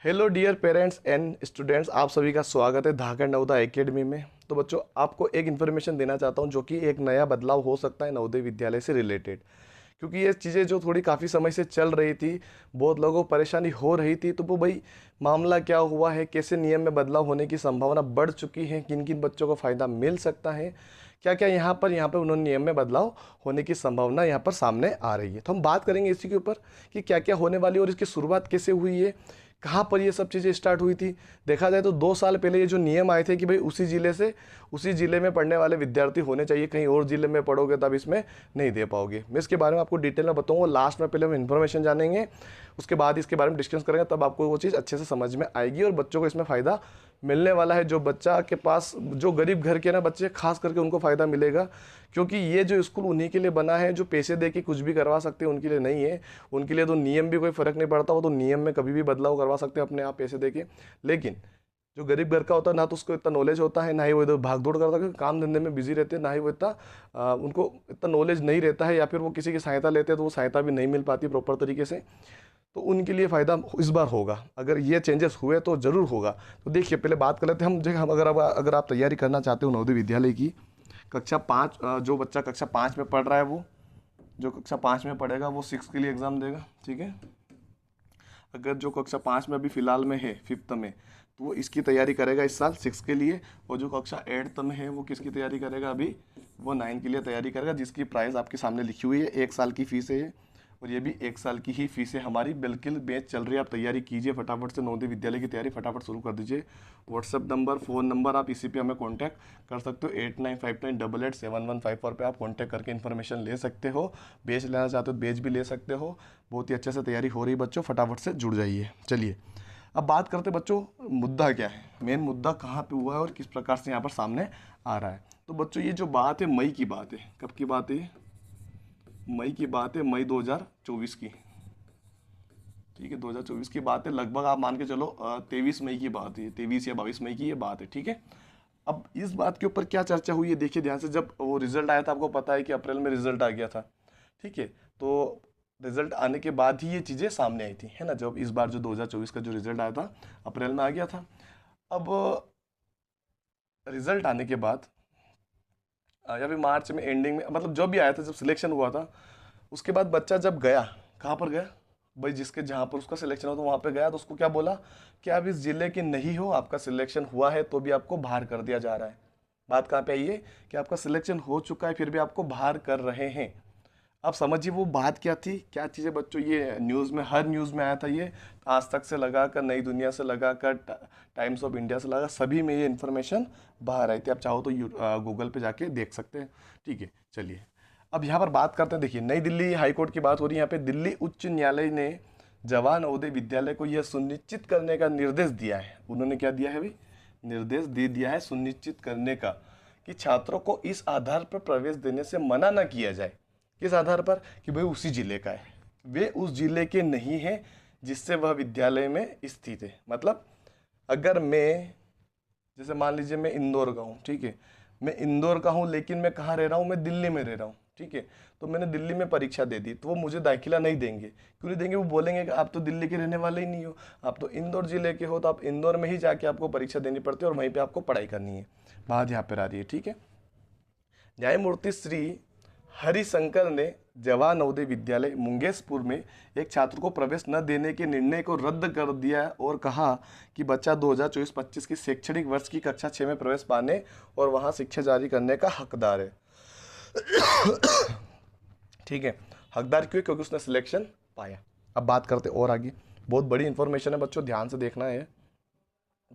Hello dear parents and students, आप सभी का स्वागत है धाकड़ नवोदय एकेडमी में। तो बच्चों, आपको एक इन्फॉर्मेशन देना चाहता हूं जो कि एक नया बदलाव हो सकता है नवोदय विद्यालय से रिलेटेड। क्योंकि ये चीज़ें जो थोड़ी काफ़ी समय से चल रही थी, बहुत लोगों को परेशानी हो रही थी, तो वो भाई मामला क्या हुआ है, कैसे नियम में बदलाव होने की संभावना बढ़ चुकी है, किन किन बच्चों को फ़ायदा मिल सकता है, क्या क्या यहाँ पर उन्होंने नियम में बदलाव होने की संभावना यहाँ पर सामने आ रही है। तो हम बात करेंगे इसी के ऊपर कि क्या क्या होने वाली है और इसकी शुरुआत कैसे हुई है, कहाँ पर ये सब चीज़ें स्टार्ट हुई थी। देखा जाए तो 2 साल पहले ये जो नियम आए थे कि भाई उसी ज़िले में पढ़ने वाले विद्यार्थी होने चाहिए, कहीं और ज़िले में पढ़ोगे तब इसमें नहीं दे पाओगे। मैं इसके बारे में आपको डिटेल में बताऊंगा लास्ट में, पहले हम इन्फॉर्मेशन जानेंगे, उसके बाद इसके बारे में डिस्कस करेंगे, तब आपको वो चीज़ अच्छे से समझ में आएगी और बच्चों को इसमें फ़ायदा मिलने वाला है। जो बच्चा के पास, जो गरीब घर के ना बच्चे खास करके, उनको फ़ायदा मिलेगा, क्योंकि ये जो स्कूल उन्हीं के लिए बना है जो पैसे दे के कुछ भी करवा सकते हैं, उनके लिए नहीं है। उनके लिए तो नियम भी कोई फ़र्क नहीं पड़ता, वो तो नियम में कभी भी बदलाव करवा सकते हैं अपने आप पैसे दे के। लेकिन जो गरीब घर का होता है, ना तो उसको इतना नॉलेज होता है, ना ही वो इधर भाग दौड़ करता है, क्योंकि काम धंधे में बिजी रहते हैं, ना ही वो इतना उनको इतना नॉलेज नहीं रहता है, या फिर वो किसी की सहायता लेते हैं तो वो सहायता भी नहीं मिल पाती प्रॉपर तरीके से। तो उनके लिए फ़ायदा इस बार होगा, अगर ये चेंजेस हुए तो ज़रूर होगा। तो देखिए, पहले बात कर लेते हैं हम अगर आप तैयारी करना चाहते हो नवोदय विद्यालय की कक्षा 5, जो बच्चा कक्षा 5 में पढ़ रहा है, वो जो कक्षा 5 में पढ़ेगा वो 6 के लिए एग्ज़ाम देगा, ठीक है। अगर जो कक्षा 5 में अभी फ़िलहाल में है, 5th में, तो वो इसकी तैयारी करेगा इस साल 6 के लिए। और जो कक्षा 8th में है वो किसकी तैयारी करेगा, अभी वो 9 के लिए तैयारी करेगा, जिसकी प्राइस आपके सामने लिखी हुई है। 1 साल की फ़ीस है ये, और ये भी 1 साल की ही फीस है हमारी। बिल्कुल बैच चल रही है, आप तैयारी कीजिए फटाफट से, नवोदय विद्यालय की तैयारी फटाफट शुरू कर दीजिए। व्हाट्सअप नंबर, फ़ोन नंबर, आप इसी पे हमें कांटेक्ट कर सकते हो। 8959887115 पे आप कांटेक्ट करके इन्फॉर्मेशन ले सकते हो। बैच लेना चाहते हो बैच भी ले सकते हो। बहुत ही अच्छे से तैयारी हो रही है बच्चों, फटाफट से जुड़ जाइए। चलिए अब बात करते बच्चों, मुद्दा क्या है, मेन मुद्दा कहाँ पे हुआ है और किस प्रकार से यहाँ पर सामने आ रहा है। तो बच्चों, ये जो बात है मई की बात है, कब की बात है, मई की बात है, मई 2024 की, ठीक है। 2024 की बात है, लगभग आप मान के चलो 23 मई की बात है, 23 या 22 मई की ये बात है, ठीक है। अब इस बात के ऊपर क्या चर्चा हुई है, देखिए ध्यान से। जब वो रिजल्ट आया था, आपको पता है कि अप्रैल में रिजल्ट आ गया था, ठीक है। तो रिजल्ट आने के बाद ही ये चीज़ें सामने आई थी, है ना। जब इस बार जो 2024 का जो रिजल्ट आया था, अप्रैल में आ गया था। अब रिजल्ट आने के बाद या फिर मार्च में एंडिंग में, मतलब जब भी आया था, जब सिलेक्शन हुआ था, उसके बाद बच्चा जब गया, कहाँ पर गया भाई, जिसके जहाँ पर उसका सिलेक्शन हो तो वहाँ पे गया, तो उसको क्या बोला कि आप इस जिले के नहीं हो, आपका सिलेक्शन हुआ है तो भी आपको बाहर कर दिया जा रहा है। बात कहाँ पे आई है कि आपका सिलेक्शन हो चुका है फिर भी आपको बाहर कर रहे हैं। अब समझिए वो बात क्या थी, क्या चीज़ें बच्चों, ये न्यूज़ में, हर न्यूज़ में आया था ये। आज तक से लगाकर, नई दुनिया से लगाकर, टाइम्स ऑफ इंडिया से लगा, सभी में ये इन्फॉर्मेशन बाहर आई थी। आप चाहो तो गूगल पे जाके देख सकते हैं, ठीक है। चलिए अब यहाँ पर बात करते हैं। देखिए, नई दिल्ली हाई कोर्ट की बात हो रही है यहाँ पे। दिल्ली उच्च न्यायालय ने जवाहर नवोदय विद्यालय को यह सुनिश्चित करने का निर्देश दिया है। उन्होंने क्या दिया है भाई, निर्देश दे दिया है सुनिश्चित करने का, कि छात्रों को इस आधार पर प्रवेश देने से मना न किया जाए। किस आधार पर, कि भाई उसी जिले का है, वे उस जिले के नहीं हैं जिससे वह विद्यालय में स्थित है। मतलब अगर मैं, जैसे मान लीजिए मैं इंदौर का हूँ, ठीक है, मैं इंदौर का हूँ लेकिन मैं कहाँ रह रहा हूँ, मैं दिल्ली में रह रहा हूँ, ठीक है। तो मैंने दिल्ली में परीक्षा दे दी, तो वो मुझे दाखिला नहीं देंगे। क्यों नहीं देंगे, वो बोलेंगे कि आप तो दिल्ली के रहने वाले ही नहीं हो, आप तो इंदौर जिले के हो, तो आप इंदौर में ही जाके आपको परीक्षा देनी पड़ती है और वहीं पर आपको पढ़ाई करनी है। बात यहाँ पर आ रही है, ठीक है। न्यायमूर्ति श्री हरिशंकर ने जवाहर नवोदय विद्यालय मुंगेशपुर में एक छात्र को प्रवेश न देने के निर्णय को रद्द कर दिया और कहा कि बच्चा 2024-25 की शैक्षणिक वर्ष की कक्षा 6 में प्रवेश पाने और वहां शिक्षा जारी करने का हकदार है। ठीक है, हकदार क्यों, क्योंकि उसने सिलेक्शन पाया। अब बात करते और आगे, बहुत बड़ी इंफॉर्मेशन है बच्चों, ध्यान से देखना है,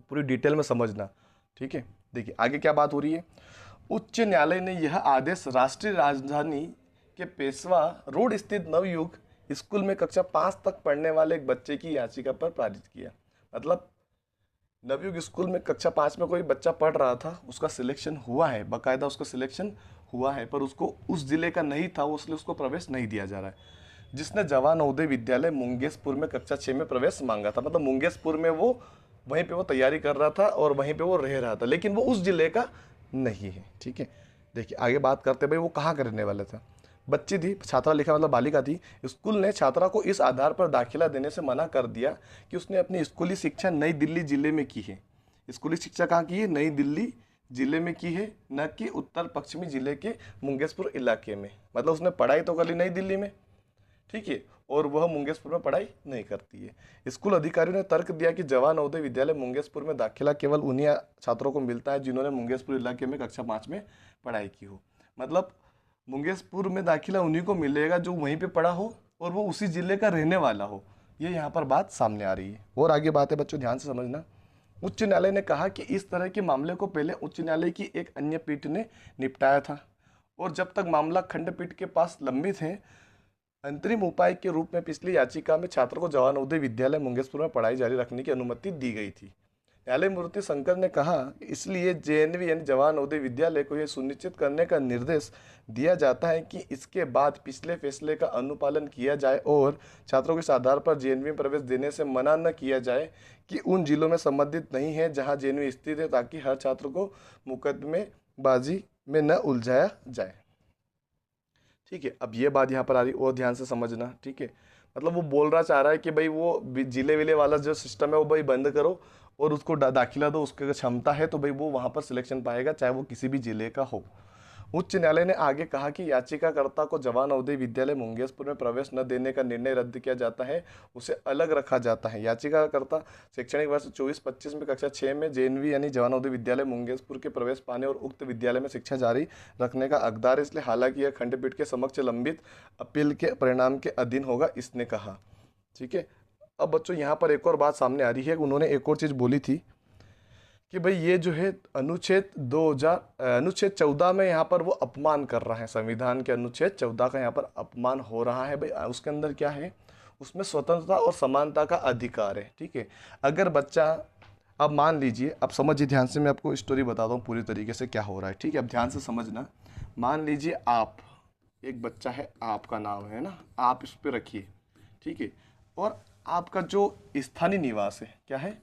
पूरी डिटेल में समझना, ठीक है। देखिए आगे क्या बात हो रही है। उच्च न्यायालय ने यह आदेश राष्ट्रीय राजधानी के पेशवा रोड स्थित नवयुग स्कूल में कक्षा 5 तक पढ़ने वाले एक बच्चे की याचिका पर पारित किया। मतलब नवयुग स्कूल में कक्षा 5 में कोई बच्चा पढ़ रहा था, उसका सिलेक्शन हुआ है, बाकायदा उसका सिलेक्शन हुआ है, पर उसको उस जिले का नहीं था, इसलिए उसको प्रवेश नहीं दिया जा रहा है। जिसने जवाहर नवोदय विद्यालय मुंगेशपुर में कक्षा 6 में प्रवेश मांगा था, मतलब मुंगेशपुर में वो वहीं पे वो तैयारी कर रहा था और वहीं पे वो रह रहा था, लेकिन वो उस जिले का नहीं है, ठीक है। देखिए आगे बात करते भाई वो कहाँ का रहने वाला था। बच्ची थी, छात्रा लिखा मतलब बालिका थी, स्कूल ने छात्रा को इस आधार पर दाखिला देने से मना कर दिया कि उसने अपनी स्कूली शिक्षा नई दिल्ली जिले में की है। स्कूली शिक्षा कहाँ की है? नई दिल्ली जिले में की है, न कि उत्तर पश्चिमी जिले के मुंगेशपुर इलाके में। मतलब उसने पढ़ाई तो कर ली नई दिल्ली में, ठीक है, और वह मुंगेशपुर में पढ़ाई नहीं करती है। स्कूल अधिकारियों ने तर्क दिया कि जवाहर नवोदय विद्यालय मुंगेशपुर में दाखिला केवल उन्हीं छात्रों को मिलता है जिन्होंने मुंगेशपुर इलाके में कक्षा 5 में पढ़ाई की हो। मतलब मुंगेशपुर में दाखिला उन्हीं को मिलेगा जो वहीं पे पढ़ा हो और वो उसी जिले का रहने वाला हो। ये यहाँ पर बात सामने आ रही है। और आगे बात है बच्चों, ध्यान से समझना। उच्च न्यायालय ने कहा कि इस तरह के मामले को पहले उच्च न्यायालय की एक अन्य पीठ ने निपटाया था और जब तक मामला खंडपीठ के पास लंबित है, अंतरिम उपाय के रूप में पिछली याचिका में छात्र को जवाहर नवोदय विद्यालय मुंगेशपुर में पढ़ाई जारी रखने की अनुमति दी गई थी। न्यायमूर्ति शंकर ने कहा, इसलिए जेएनवी यानी जवाहर नवोदय विद्यालय को यह सुनिश्चित करने का निर्देश दिया जाता है कि इसके बाद पिछले फैसले का अनुपालन किया जाए और छात्रों के इस आधार पर जेएनवी में प्रवेश देने से मना न किया जाए कि उन जिलों में संबंधित नहीं है जहां जेएनवी स्थित है, ताकि हर छात्र को मुकदमेबाजी में न उलझाया जाए। ठीक है, अब ये बात यहाँ पर आ रही और ध्यान से समझना, ठीक है। मतलब वो बोल रहा चाह रहा है कि भाई वो जिले विले वाला जो सिस्टम है वो भाई बंद करो और उसको दाखिला दो, उसकी अगर क्षमता है तो भाई वो वहाँ पर सिलेक्शन पाएगा, चाहे वो किसी भी जिले का हो। उच्च न्यायालय ने आगे कहा कि याचिकाकर्ता को जवाहर नवोदय विद्यालय मुंगेशपुर में प्रवेश न देने का निर्णय रद्द किया जाता है, उसे अलग रखा जाता है। याचिकाकर्ता शैक्षणिक वर्ष 24-25 में कक्षा 6 में जेएनवी यानी जवाहर नवोदय विद्यालय मुंगेशपुर के प्रवेश पाने और उक्त विद्यालय में शिक्षा जारी रखने का हकदार है, इसलिए हालांकि यह खंडपीठ के समक्ष लंबित अपील के परिणाम के अधीन होगा, इसने कहा। ठीक है, अब बच्चों यहाँ पर एक और बात सामने आ रही है। उन्होंने एक और चीज़ बोली थी कि भाई ये जो है अनुच्छेद 14 में यहाँ पर वो अपमान कर रहा है, संविधान के अनुच्छेद 14 का यहाँ पर अपमान हो रहा है। भाई उसके अंदर क्या है? उसमें स्वतंत्रता और समानता का अधिकार है। ठीक है, अगर बच्चा, अब मान लीजिए, अब समझिए ध्यान से, मैं आपको स्टोरी बताता हूँ पूरी तरीके से क्या हो रहा है। ठीक है, अब ध्यान से समझना। मान लीजिए आप, एक बच्चा है, आपका नाम है ना, आप इस पर रखिए, ठीक है, और आपका जो स्थानीय निवास है, क्या है?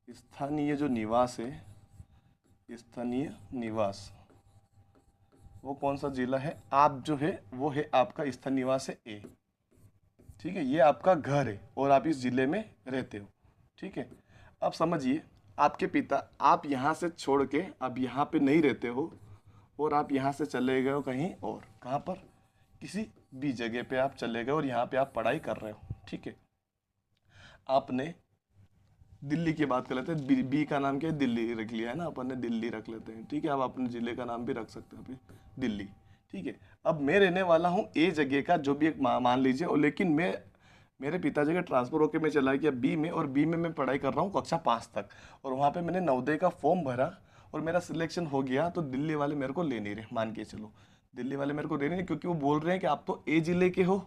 स्थानीय जो निवास है, स्थानीय निवास, वो कौन सा जिला है? आप जो है वो है, आपका स्थानीय निवास है ए। ठीक है, ये आपका घर है और आप इस जिले में रहते हो। ठीक है, अब समझिए, आपके पिता, आप यहाँ से छोड़ के अब यहाँ पे नहीं रहते हो और आप यहाँ से चले गए हो कहीं और, कहाँ पर? किसी भी जगह पे आप चले गए और यहाँ पे आप पढ़ाई कर रहे हो। ठीक है, आपने दिल्ली की बात कर लेते हैं, बी का नाम क्या है? दिल्ली रख लिया है ना अपन ने, दिल्ली रख लेते हैं। ठीक है, आप अपने जिले का नाम भी रख सकते हैं अभी, दिल्ली। ठीक है, अब मैं रहने वाला हूँ ए जगह का, जो भी एक मान लीजिए, और लेकिन मैं, मेरे पिताजी का ट्रांसफर होकर मैं चला गया बी में, और बी में मैं पढ़ाई कर रहा हूँ कक्षा 5 तक, और वहाँ पर मैंने नवोदय का फॉर्म भरा और मेरा सिलेक्शन हो गया। तो दिल्ली वाले मेरे को ले नहीं रहे, मान के चलो दिल्ली वाले मेरे को ले नहीं रहे, क्योंकि वो बोल रहे हैं कि आप तो ए जिले के हो,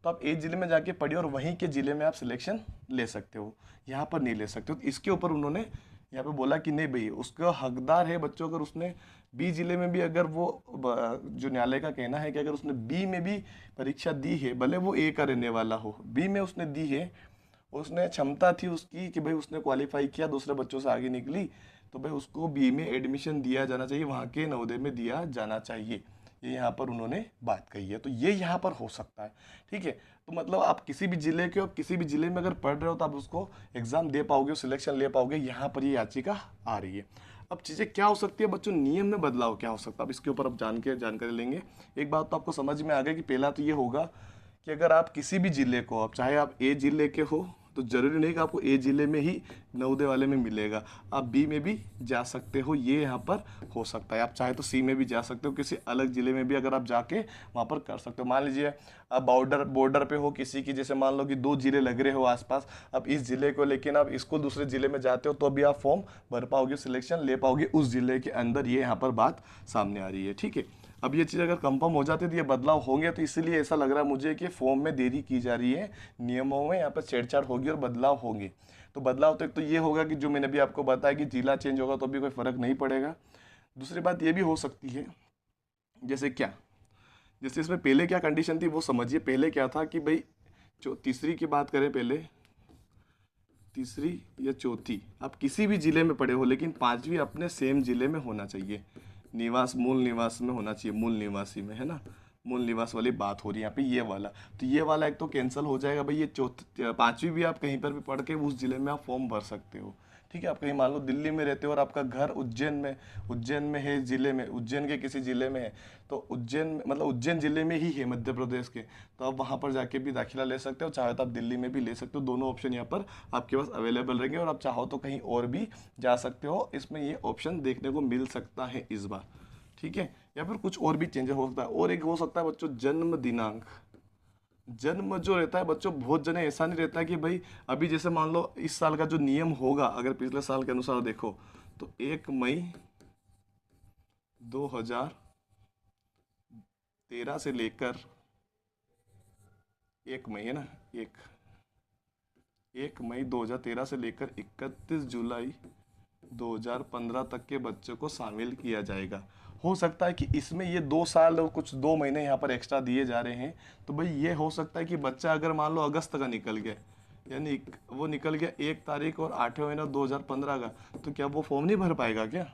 तो आप एक जिले में जाके पढ़िए और वहीं के जिले में आप सिलेक्शन ले सकते हो, यहाँ पर नहीं ले सकते हो। तो इसके ऊपर उन्होंने यहाँ पे बोला कि नहीं भाई, उसका हकदार है बच्चों, अगर उसने बी जिले में भी, अगर वो जो न्यायालय का कहना है कि अगर उसने बी में भी परीक्षा दी है, भले वो ए का रहने वाला हो, बी में उसने दी है, उसने क्षमता थी उसकी कि भाई उसने क्वालिफाई किया, दूसरे बच्चों से आगे निकली, तो भाई उसको बी में एडमिशन दिया जाना चाहिए, वहाँ के नवोदय में दिया जाना चाहिए। ये यहाँ पर उन्होंने बात कही है, तो ये यहाँ पर हो सकता है। ठीक है, तो मतलब आप किसी भी जिले के, आप किसी भी जिले में अगर पढ़ रहे हो तो आप उसको एग्जाम दे पाओगे, सिलेक्शन ले पाओगे, यहाँ पर ये याचिका आ रही है। अब चीज़ें क्या हो सकती है बच्चों, नियम में बदलाव क्या हो सकता है, अब इसके ऊपर अब जानकारी लेंगे। एक बात तो आपको समझ में आ गई कि पहला तो ये होगा कि अगर आप किसी भी जिले को, अब चाहे आप ए जिले के हो, तो जरूरी नहीं कि आपको ए जिले में ही नवोदय वाले में मिलेगा, आप बी में भी जा सकते हो, ये यहाँ पर हो सकता है। आप चाहे तो सी में भी जा सकते हो, किसी अलग जिले में भी अगर आप जाके वहाँ पर कर सकते हो। मान लीजिए आप बॉर्डर पे हो किसी की, जैसे मान लो कि 2 जिले लग रहे हो आसपास, अब इस जिले को, लेकिन आप स्कूल दूसरे जिले में जाते हो, तो भी आप फॉर्म भर पाओगे, सिलेक्शन ले पाओगे उस जिले के अंदर, ये यहाँ पर बात सामने आ रही है। ठीक है, अब ये चीज़ अगर कंफर्म हो जाती है तो ये बदलाव होंगे, तो इसीलिए ऐसा लग रहा है मुझे कि फॉर्म में देरी की जा रही है, नियमों में यहाँ पर छेड़छाड़ होगी और बदलाव होंगे। तो बदलाव तो एक तो ये होगा कि जो मैंने भी आपको बताया कि जिला चेंज होगा तो भी कोई फर्क नहीं पड़ेगा। दूसरी बात ये भी हो सकती है, जैसे क्या, जैसे इसमें पहले क्या कंडीशन थी वो समझिए। पहले क्या था कि भाई, जो तीसरी की बात करें, पहले तीसरी या चौथी, आप किसी भी जिले में पढ़े हो, लेकिन 5वीं अपने सेम जिले में होना चाहिए, निवास, मूल निवास में होना चाहिए, मूल निवासी में, है ना। मूल निवास वाली बात हो रही है यहाँ पे, ये वाला। तो ये वाला एक तो कैंसिल हो जाएगा भाई। ये पांचवी भी आप कहीं पर भी पढ़ के उस जिले में आप फॉर्म भर सकते हो। ठीक है, आप कहीं मान लो दिल्ली में रहते हो और आपका घर उज्जैन में है, जिले में, उज्जैन के किसी जिले में है, तो उज्जैन मतलब उज्जैन जिले में ही है मध्य प्रदेश के, तो आप वहाँ पर जाके भी दाखिला ले सकते हो। चाहे तो आप दिल्ली में भी ले सकते हो। दोनों ऑप्शन यहाँ पर आपके पास अवेलेबल रहेंगे, और आप चाहो तो कहीं और भी जा सकते हो। इसमें ये ऑप्शन देखने को मिल सकता है इस बार। ठीक है, या फिर कुछ और भी चेंजेस हो सकता है। और एक हो सकता है बच्चों, जन्म दिनांक। जन्म जो रहता है बच्चों, बहुत जने ऐसा नहीं रहता है कि भाई अभी जैसे मान लो इस साल का जो नियम होगा, अगर पिछले साल के अनुसार देखो तो 1 मई 2013 से लेकर 1 मई है ना, 1 मई 2013 से लेकर 31 जुलाई 2015 तक के बच्चों को शामिल किया जाएगा। हो सकता है कि इसमें ये 2 साल और कुछ 2 महीने यहाँ पर एक्स्ट्रा दिए जा रहे हैं। तो भाई ये हो सकता है कि बच्चा अगर मान लो अगस्त का निकल गया, यानी वो निकल गया 1 तारीख और 8वें महीना 2015 का, तो क्या वो फॉर्म नहीं भर पाएगा क्या?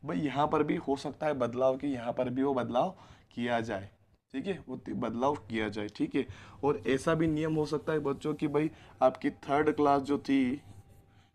भाई यहाँ पर भी हो सकता है बदलाव, कि यहाँ पर भी वो बदलाव किया जाए। ठीक है, वो बदलाव किया जाए। ठीक है, और ऐसा भी नियम हो सकता है बच्चों की भाई आपकी 3rd क्लास जो थी,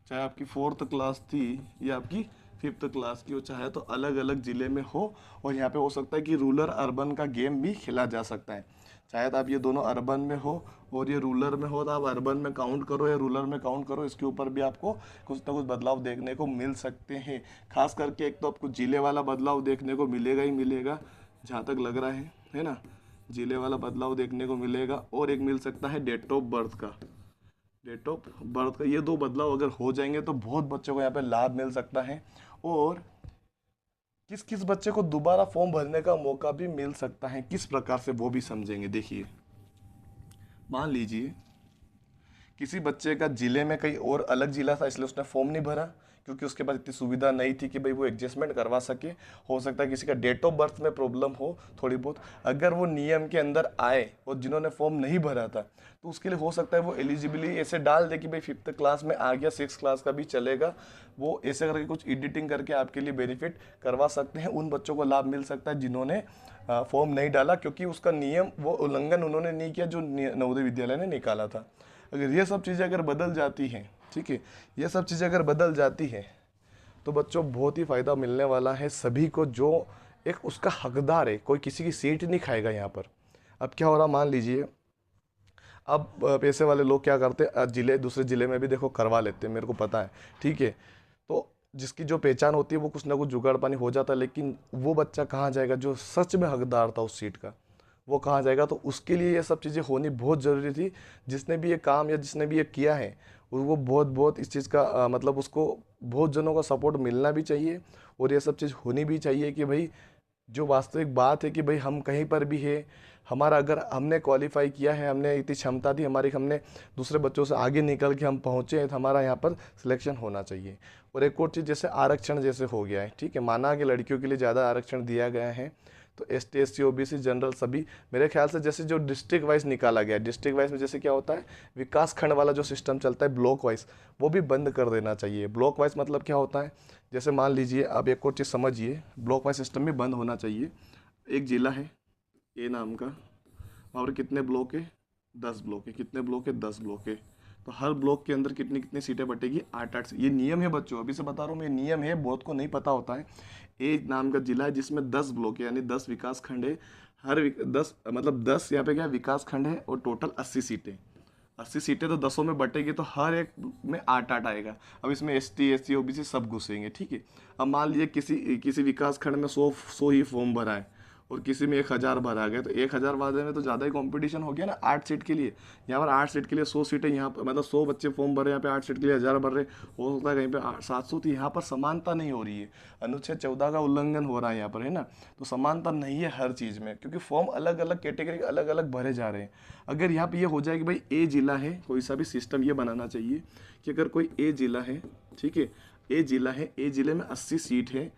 चाहे आपकी 4th क्लास थी या आपकी 5th क्लास की हो, चाहे तो अलग अलग ज़िले में हो। और यहाँ पे हो सकता है कि रूरल अर्बन का गेम भी खेला जा सकता है। चाहे तो आप ये दोनों अर्बन में हो और ये रूरल में हो, तो आप अर्बन में काउंट करो या रूरल में काउंट करो, इसके ऊपर भी आपको कुछ ना कुछ बदलाव देखने को मिल सकते हैं। खास करके एक तो आपको जिले वाला बदलाव देखने को मिलेगा ही मिलेगा, जहाँ तक लग रहा है ना। जिले वाला बदलाव देखने को मिलेगा, और एक मिल सकता है डेट ऑफ बर्थ का। डेट ऑफ बर्थ का ये 2 बदलाव अगर हो जाएंगे तो बहुत बच्चों को यहाँ पे लाभ मिल सकता है। और किस किस बच्चे को दोबारा फॉर्म भरने का मौका भी मिल सकता है, किस प्रकार से, वो भी समझेंगे। देखिए, मान लीजिए किसी बच्चे का जिले में कहीं और अलग जिला था, इसलिए उसने फॉर्म नहीं भरा, क्योंकि उसके पास इतनी सुविधा नहीं थी कि भाई वो एडजस्टमेंट करवा सके। हो सकता है किसी का डेट ऑफ बर्थ में प्रॉब्लम हो थोड़ी बहुत, अगर वो नियम के अंदर आए और जिन्होंने फॉर्म नहीं भरा था, तो उसके लिए हो सकता है वो एलिजिबिलिटी ऐसे डाल दे कि भाई 5th क्लास में आ गया, 6th क्लास का भी चलेगा। वो ऐसे करके कुछ एडिटिंग करके आपके लिए बेनिफिट करवा सकते हैं। उन बच्चों को लाभ मिल सकता है जिन्होंने फॉर्म नहीं डाला, क्योंकि उसका नियम वो उल्लंघन उन्होंने नहीं किया जो नवोदय विद्यालय ने निकाला था। अगर ये सब चीज़ें अगर बदल जाती हैं, ठीक है, ये सब चीज़ें अगर बदल जाती हैं, तो बच्चों बहुत ही फ़ायदा मिलने वाला है सभी को, जो एक उसका हकदार है। कोई किसी की सीट नहीं खाएगा यहाँ पर। अब क्या हो रहा, मान लीजिए अब पैसे वाले लोग क्या करते हैं, जिले दूसरे ज़िले में भी देखो करवा लेते हैं, मेरे को पता है। ठीक है, तो जिसकी जो पहचान होती है वो कुछ ना कुछ जुगाड़ पानी हो जाता है, लेकिन वो बच्चा कहाँ जाएगा जो सच में हकदार था उस सीट का, वो कहाँ जाएगा? तो उसके लिए ये सब चीज़ें होनी बहुत ज़रूरी थी। जिसने भी ये काम या जिसने भी ये किया है, वो बहुत बहुत इस चीज़ का मतलब उसको बहुत जनों का सपोर्ट मिलना भी चाहिए, और ये सब चीज़ होनी भी चाहिए कि भाई जो वास्तविक बात है कि भाई हम कहीं पर भी है, हमारा अगर हमने क्वालिफाई किया है, हमने इतनी क्षमता थी हमारी, हमने दूसरे बच्चों से आगे निकल के हम पहुँचे हैं, तो हमारा यहाँ पर सिलेक्शन होना चाहिए। और एक और चीज़, जैसे आरक्षण जैसे हो गया है, ठीक है, माना कि लड़कियों के लिए ज़्यादा आरक्षण दिया गया है, तो ST SC OBC जनरल सभी, मेरे ख्याल से जैसे जो डिस्ट्रिक्ट वाइज निकाला गया है, डिस्ट्रिक्ट वाइज में जैसे क्या होता है, विकास खंड वाला जो सिस्टम चलता है ब्लॉक वाइज, वो भी बंद कर देना चाहिए। ब्लॉक वाइज मतलब क्या होता है, जैसे मान लीजिए आप एक और चीज़ समझिए, ब्लॉक वाइज सिस्टम भी बंद होना चाहिए। एक जिला है ए नाम का, और कितने ब्लॉक है, 10 ब्लॉक है। कितने ब्लॉक है, 10 ब्लॉक है। तो हर ब्लॉक के अंदर कितनी कितनी सीटें बटेगी, 8-8 से। ये नियम है बच्चों, अभी से बता रहा हूँ मैं, नियम है, बहुत को नहीं पता होता है। ए नाम का जिला है जिसमें 10 ब्लॉक है, यानी 10 विकास खंड है। हर 10 मतलब 10 यहाँ पे क्या विकास खंड है, और टोटल 80 सीटें। 80 सीटें तो 10 में बटेगी, तो हर एक में 8-8 आएगा। अब इसमें ST SC OBC सब घुसेंगे। ठीक है, अब मान लीजिए किसी विकास खंड में 100 ही फॉर्म भरा है, और किसी में 1000 भरा गया, तो 1000 वाले में तो ज़्यादा ही कंपटीशन हो गया ना 8 सीट के लिए। यहाँ पर 8 सीट के लिए 100 सीटें, यहाँ पर मतलब 100 बच्चे फॉर्म भरे, यहाँ पे 8 सीट के लिए 1000 भर रहे। हो सकता है कहीं पे 700। तो यहाँ पर समानता नहीं हो रही है, अनुच्छेद 14 का उल्लंघन हो रहा है यहाँ पर, है ना। तो समानता नहीं है हर चीज़ में, क्योंकि फॉर्म अलग अलग कैटेगरी अलग अलग भरे जा रहे हैं। अगर यहाँ पर ये हो जाए कि भाई ए जिला है, कोई सा भी सिस्टम ये बनाना चाहिए कि अगर कोई ए जिला है, ठीक है, ए जिला है, ए जिले में 80 सीट है,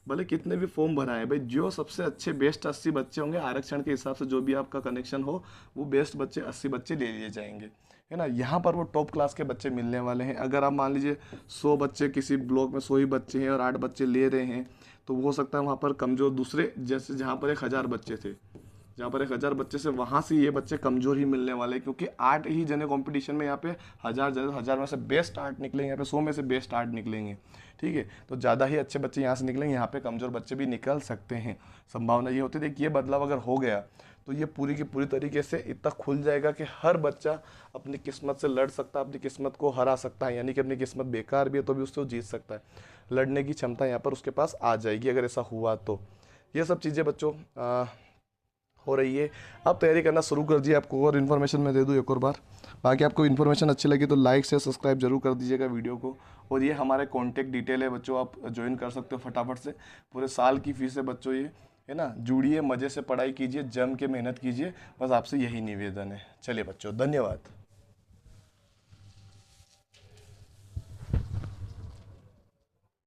भले कितने भी फॉर्म भराए भाई, जो सबसे अच्छे बेस्ट 80 बच्चे होंगे, आरक्षण के हिसाब से जो भी आपका कनेक्शन हो, वो बेस्ट बच्चे 80 बच्चे ले लिए जाएंगे। है ना, यहाँ पर वो टॉप क्लास के बच्चे मिलने वाले हैं। अगर आप मान लीजिए 100 बच्चे किसी ब्लॉक में 100 ही बच्चे हैं और 8 बच्चे ले रहे हैं, तो वो हो सकता है वहाँ पर कमज़ोर दूसरे, जैसे जहाँ पर 1000 बच्चे थे, जहाँ पर 1000 बच्चे से वहाँ से ये बच्चे कमज़ोर ही मिलने वाले हैं, क्योंकि 8 ही जने कंपटीशन में यहाँ पे 1000 जने, 1000 में से बेस्ट 8 निकलेंगे, यहाँ पे 100 में से बेस्ट 8 निकलेंगे। ठीक है, तो ज़्यादा ही अच्छे बच्चे यहाँ से निकलेंगे, यहाँ पे कमज़ोर बच्चे भी निकल सकते हैं। संभावना ये होती है कि ये बदलाव अगर हो गया तो ये पूरी की पूरी तरीके से इतना खुल जाएगा कि हर बच्चा अपनी किस्मत से लड़ सकता है, अपनी किस्मत को हरा सकता है, यानी कि अपनी किस्मत बेकार भी है तो भी उससे वो जीत सकता है। लड़ने की क्षमता यहाँ पर उसके पास आ जाएगी अगर ऐसा हुआ तो। ये सब चीज़ें बच्चों हो रही है। आप तैयारी करना शुरू कर दिए। आपको और इन्फॉर्मेशन मैं दे दूँ एक और बार, बाकी आपको इन्फॉर्मेशन अच्छी लगी तो लाइक से सब्सक्राइब जरूर कर दीजिएगा वीडियो को। और ये हमारे कॉन्टैक्ट डिटेल है बच्चों, आप ज्वाइन कर सकते हो फटाफट से। पूरे साल की फीस है बच्चों ये, है ना। जुड़िए, मज़े से पढ़ाई कीजिए, जम के मेहनत कीजिए, बस आपसे यही निवेदन है। चलिए बच्चों, धन्यवाद।